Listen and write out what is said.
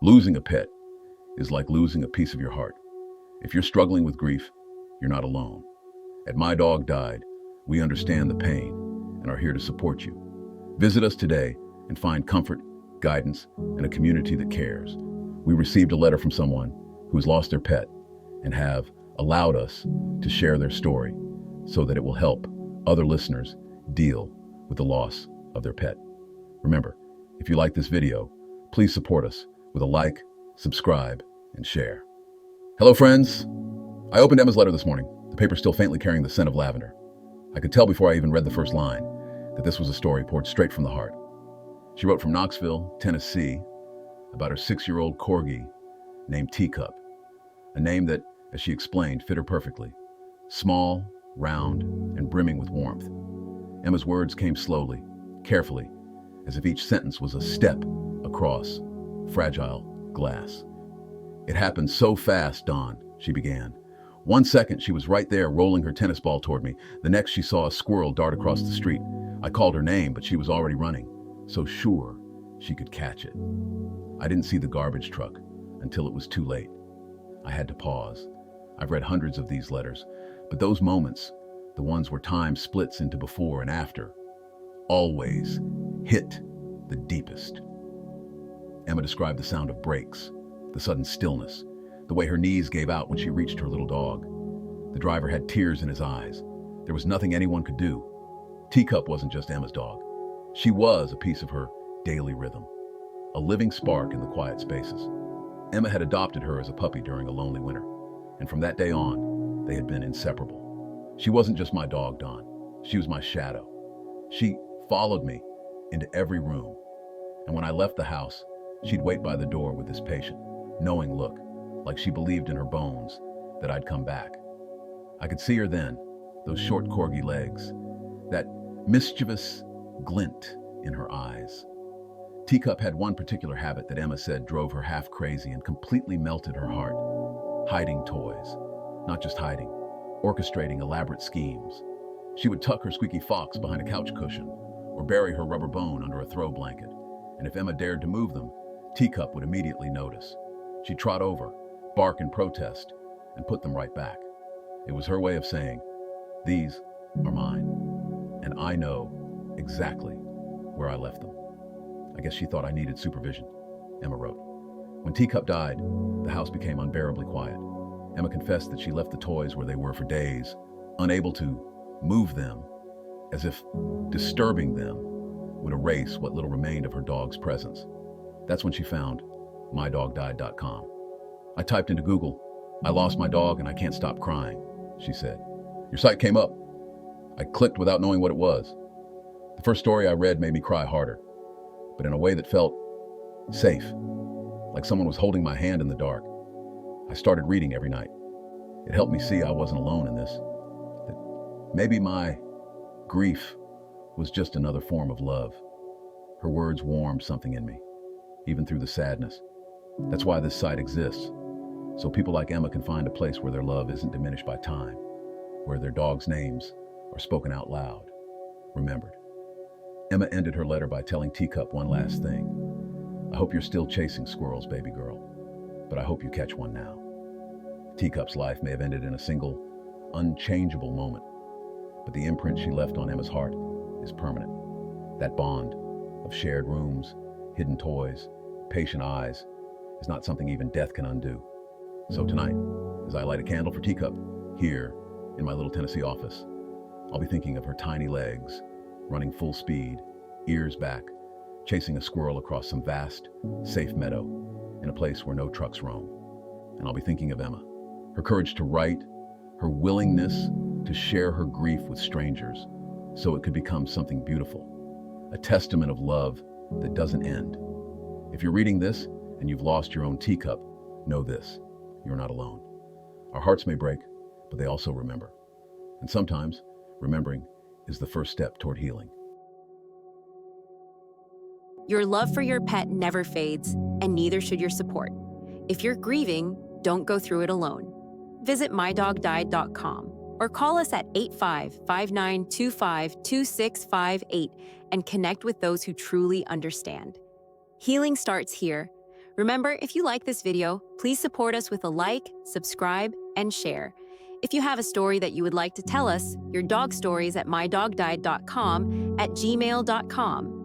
Losing a pet is like losing a piece of your heart. If you're struggling with grief, you're not alone. At My Dog Died, we understand the pain and are here to support you. Visit us today and find comfort, guidance, and a community that cares. We received a letter from someone who has lost their pet and have allowed us to share their story so that it will help other listeners deal with the loss of their pet. Remember, if you like this video, please support us with a like, subscribe, and share. Hello, friends. I opened Emma's letter this morning, the paper still faintly carrying the scent of lavender. I could tell before I even read the first line that this was a story poured straight from the heart. She wrote from Knoxville, Tennessee, about her 6-year-old Corgi named Teacup, a name that, as she explained, fit her perfectly. Small, round, and brimming with warmth. Emma's words came slowly, carefully, as if each sentence was a step across fragile glass. It happened so fast, Dawn, she began. 1 second, she was right there rolling her tennis ball toward me. The next, she saw a squirrel dart across the street. I called her name, but she was already running, so sure she could catch it. I didn't see the garbage truck until it was too late. I had to pause. I've read hundreds of these letters, but those moments, the ones where time splits into before and after, always hit the deepest. Emma described the sound of brakes, the sudden stillness, the way her knees gave out when she reached her little dog. The driver had tears in his eyes. There was nothing anyone could do. Teacup wasn't just Emma's dog. She was a piece of her daily rhythm, a living spark in the quiet spaces. Emma had adopted her as a puppy during a lonely winter, and from that day on, they had been inseparable. She wasn't just my dog, Dawn. She was my shadow. She followed me into every room, and when I left the house, she'd wait by the door with this patient, knowing look, like she believed in her bones that I'd come back. I could see her then, those short Corgi legs, that mischievous glint in her eyes. Teacup had one particular habit that Emma said drove her half crazy and completely melted her heart. Hiding toys. Not just hiding, orchestrating elaborate schemes. She would tuck her squeaky fox behind a couch cushion or bury her rubber bone under a throw blanket. And if Emma dared to move them, Teacup would immediately notice. She'd trot over, bark in protest, and put them right back. It was her way of saying, "These are mine, and I know exactly where I left them." I guess she thought I needed supervision, Emma wrote. When Teacup died, the house became unbearably quiet. Emma confessed that she left the toys where they were for days, unable to move them, as if disturbing them would erase what little remained of her dog's presence. That's when she found MyDogDied.com. I typed into Google, "I lost my dog and I can't stop crying," she said. "Your site came up." I clicked without knowing what it was. The first story I read made me cry harder, but in a way that felt safe, like someone was holding my hand in the dark. I started reading every night. It helped me see I wasn't alone in this, that maybe my grief was just another form of love. Her words warmed something in me, even through the sadness. That's why this site exists, so people like Emma can find a place where their love isn't diminished by time, where their dogs' names are spoken out loud, remembered. Emma ended her letter by telling Teacup one last thing. "I hope you're still chasing squirrels, baby girl, but I hope you catch one now." Teacup's life may have ended in a single, unchangeable moment, but the imprint she left on Emma's heart is permanent. That bond of shared rooms, hidden toys, patient eyes is not something even death can undo. So tonight, as I light a candle for Teacup, here in my little Tennessee office, I'll be thinking of her tiny legs, running full speed, ears back, chasing a squirrel across some vast, safe meadow in a place where no trucks roam. And I'll be thinking of Emma, her courage to write, her willingness to share her grief with strangers so it could become something beautiful, a testament of love that doesn't end. If you're reading this and you've lost your own Teacup, know this, you're not alone. Our hearts may break, but they also remember. And sometimes, remembering is the first step toward healing. Your love for your pet never fades, and neither should your support. If you're grieving, don't go through it alone. Visit MyDogDied.com or call us at 85-5925-2658 and connect with those who truly understand. Healing starts here. Remember, if you like this video, please support us with a like, subscribe, and share. If you have a story that you would like to tell us, your dog stories at mydogdied.com at gmail.com.